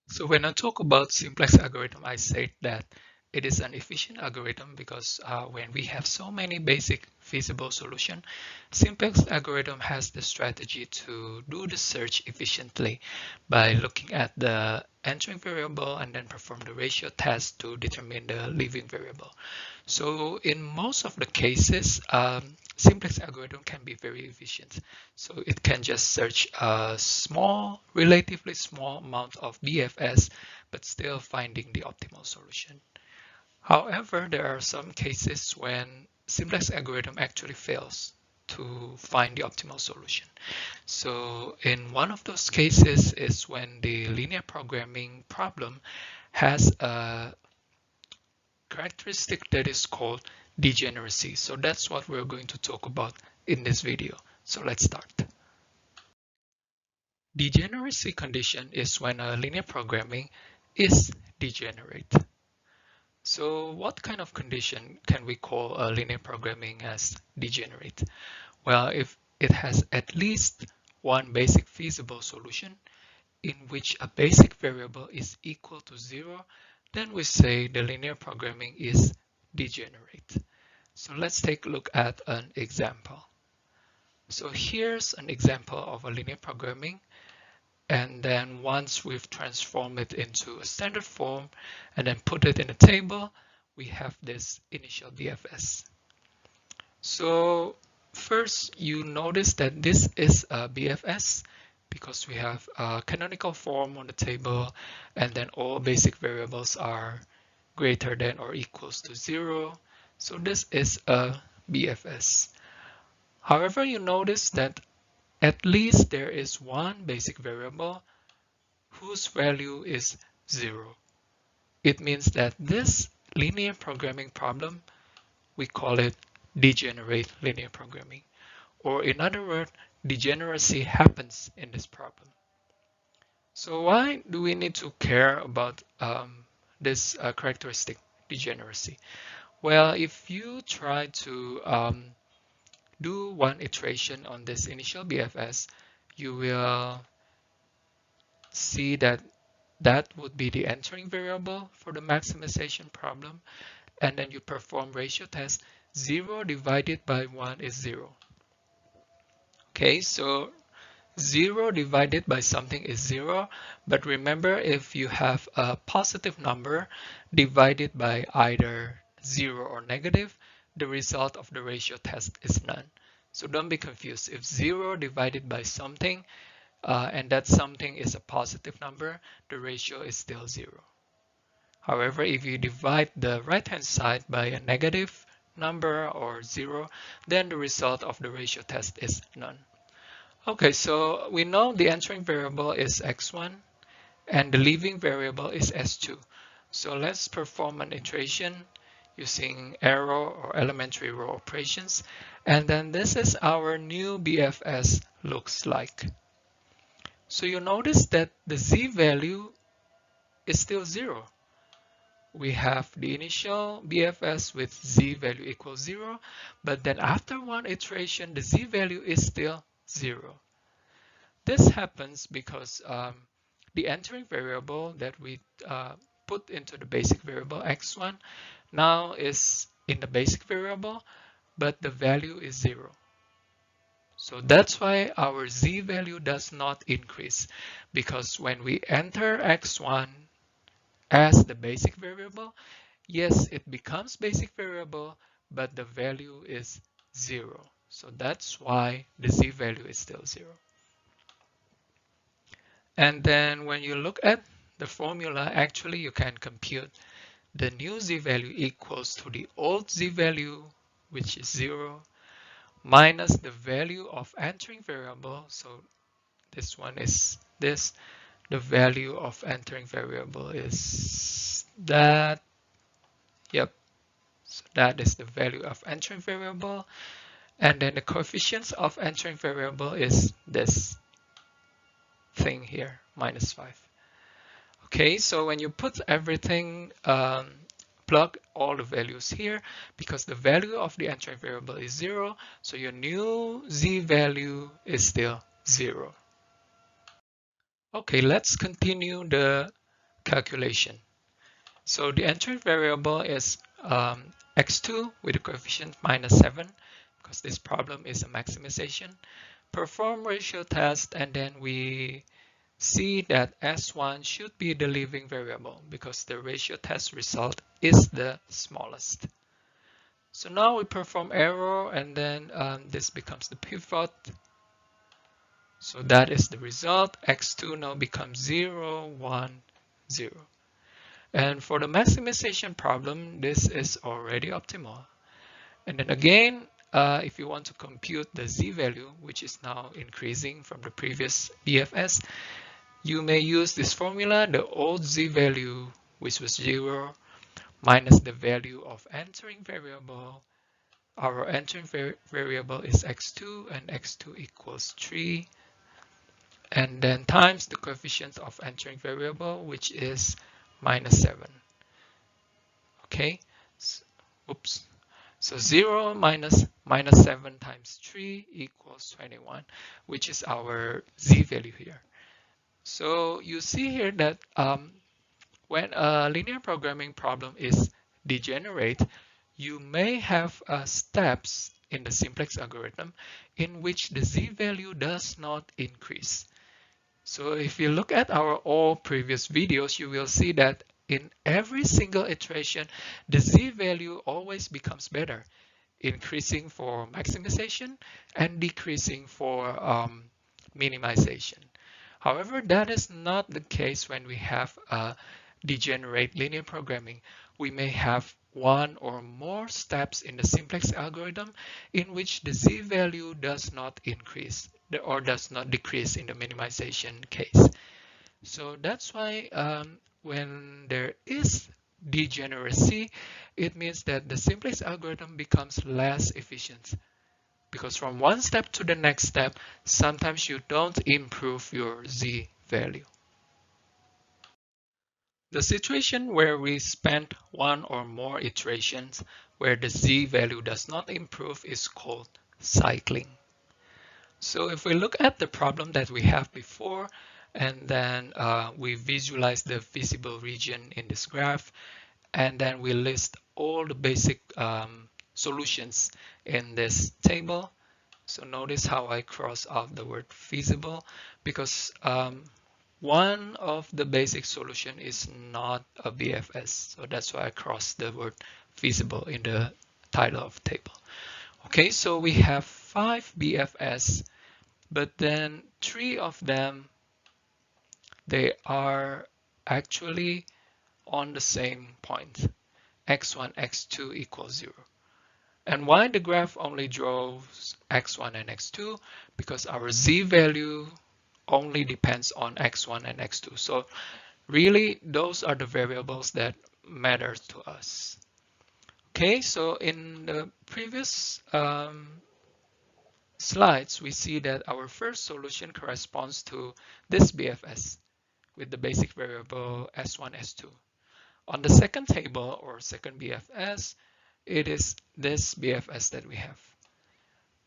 So when I talk about simplex algorithm, I said that it is an efficient algorithm because when we have so many basic feasible solution, simplex algorithm has the strategy to do the search efficiently by looking at the entering variable and then perform the ratio test to determine the leaving variable. So in most of the cases, simplex algorithm can be very efficient. So it can just search a small, relatively small amount of BFS, but still finding the optimal solution. However, there are some cases when simplex algorithm actually fails to find the optimal solution. So in one of those cases is when the linear programming problem has a characteristic that is called degeneracy. So that's what we're going to talk about in this video. So let's start. Degeneracy condition is when a linear programming is degenerate. So what kind of condition can we call a linear programming as degenerate? Well, if it has at least one basic feasible solution in which a basic variable is equal to 0, then we say the linear programming is degenerate. So let's take a look at an example. So here's an example of a linear programming. And then once we've transformed it into a standard form and then put it in a table, we have this initial BFS. So first you notice that this is a BFS because we have a canonical form on the table and then all basic variables are greater than or equals to 0. So this is a BFS. However, you notice that at least there is one basic variable whose value is 0. It means that this linear programming problem, we call it degenerate linear programming. Or in other words, degeneracy happens in this problem. So why do we need to care about this characteristic degeneracy? Well, if you try to do one iteration on this initial BFS, you will see that that would be the entering variable for the maximization problem. And then you perform ratio test. 0 divided by 1 is 0. Okay, so 0 divided by something is 0. But remember, if you have a positive number divided by either 0 or negative, the result of the ratio test is none. So don't be confused. If 0 divided by something and that something is a positive number, the ratio is still 0. However, if you divide the right-hand side by a negative number or 0, then the result of the ratio test is none. Okay, so we know the entering variable is x1 and the leaving variable is s2. So let's perform an iteration using arrow or elementary row operations. And then this is our new BFS looks like. So you notice that the z value is still 0. We have the initial BFS with z value equals 0, but then after one iteration, the z value is still 0. This happens because the entering variable that we put into the basic variable x1 now is in the basic variable, but the value is 0. So that's why our z value does not increase, because when we enter x1 as the basic variable, yes, it becomes basic variable, but the value is 0. So that's why the z value is still 0. And then when you look at the formula, actually you can compute the new z value equals to the old z value, which is 0, minus the value of entering variable. So this one is this. The value of entering variable is that. Yep. So that is the value of entering variable. And then the coefficients of entering variable is this thing here, minus 5. Okay, so when you put everything, plug all the values here, because the value of the entering variable is 0, so your new z value is still 0. Okay, let's continue the calculation. So the entering variable is x2 with a coefficient -7, because this problem is a maximization. Perform ratio test, and then we see that S1 should be the leaving variable because the ratio test result is the smallest. So now we perform error, and then this becomes the pivot. So that is the result. X2 now becomes 0, 1, 0. And for the maximization problem, this is already optimal. And then again, if you want to compute the z-value, which is now increasing from the previous BFS, you may use this formula, the old z-value, which was 0, minus the value of entering variable. Our entering variable is x2, and x2 equals 3. And then times the coefficient of entering variable, which is -7. Okay, oops. So 0 minus -7 times 3 equals 21, which is our z-value here. So you see here that when a linear programming problem is degenerate, you may have steps in the simplex algorithm in which the z-value does not increase. So if you look at our all previous videos, you will see that in every single iteration, the z-value always becomes better, increasing for maximization and decreasing for minimization. However, that is not the case when we have degenerate linear programming. We may have one or more steps in the simplex algorithm in which the z-value does not increase or does not decrease in the minimization case. So that's why when there is degeneracy, it means that the simplex algorithm becomes less efficient. Because from one step to the next step, sometimes you don't improve your z-value. The situation where we spend one or more iterations where the z-value does not improve is called cycling. So if we look at the problem that we have before, and then we visualize the feasible region in this graph, and then we list all the basic solutions in this table. So notice how I cross out the word feasible, because one of the basic solution is not a BFS. So that's why I crossed the word feasible in the title of the table. Okay, so we have 5 BFS, but then 3 of them, they are actually on the same point, x1, x2 equals 0. And why the graph only draws x1 and x2? Because our z-value only depends on x1 and x2. So really, those are the variables that matter to us. Okay, so in the previous slides, we see that our first solution corresponds to this BFS with the basic variable s1, s2. On the second table, or second BFS, it is this BFS that we have.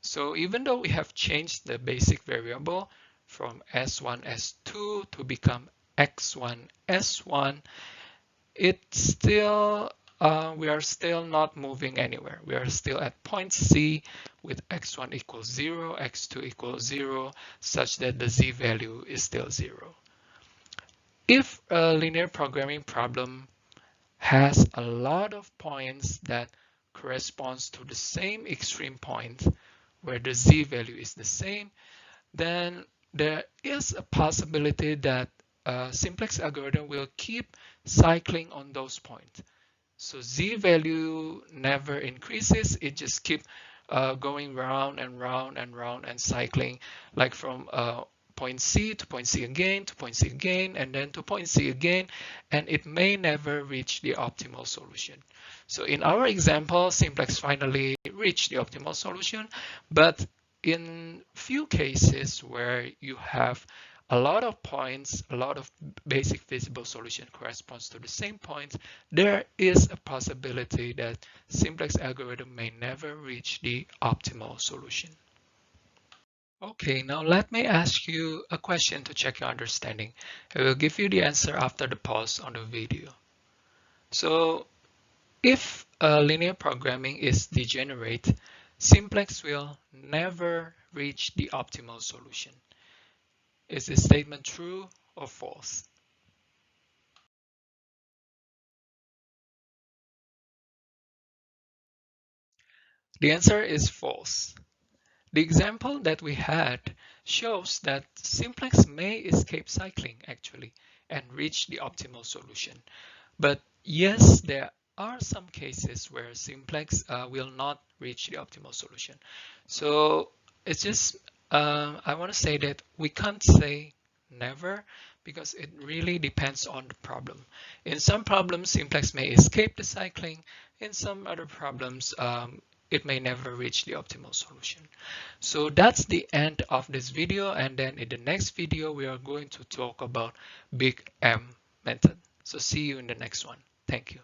So even though we have changed the basic variable from s1, s2 to become x1, s1, it's still we are still not moving anywhere. We are still at point C with x1 equals 0, x2 equals 0, such that the z-value is still 0. If a linear programming problem has a lot of points that corresponds to the same extreme point where the z-value is the same, then there is a possibility that a simplex algorithm will keep cycling on those points. So z-value never increases, it just keeps going round and round and round and cycling, like from point C to point C again, to point C again, and then to point C again, and it may never reach the optimal solution. So in our example, simplex finally reached the optimal solution, but in few cases where you have a lot of points, a lot of basic feasible solution corresponds to the same point, there is a possibility that simplex algorithm may never reach the optimal solution. Okay, now let me ask you a question to check your understanding. I will give you the answer after the pause on the video. So, if linear programming is degenerate, simplex will never reach the optimal solution. Is this statement true or false? The answer is false. The example that we had shows that simplex may escape cycling actually and reach the optimal solution. But yes, there are some cases where simplex will not reach the optimal solution. So it's just, I want to say that we can't say never because it really depends on the problem. In some problems, simplex may escape the cycling. In some other problems, it may never reach the optimal solution. So that's the end of this video, and then in the next video we are going to talk about big M method. So see you in the next one. Thank you.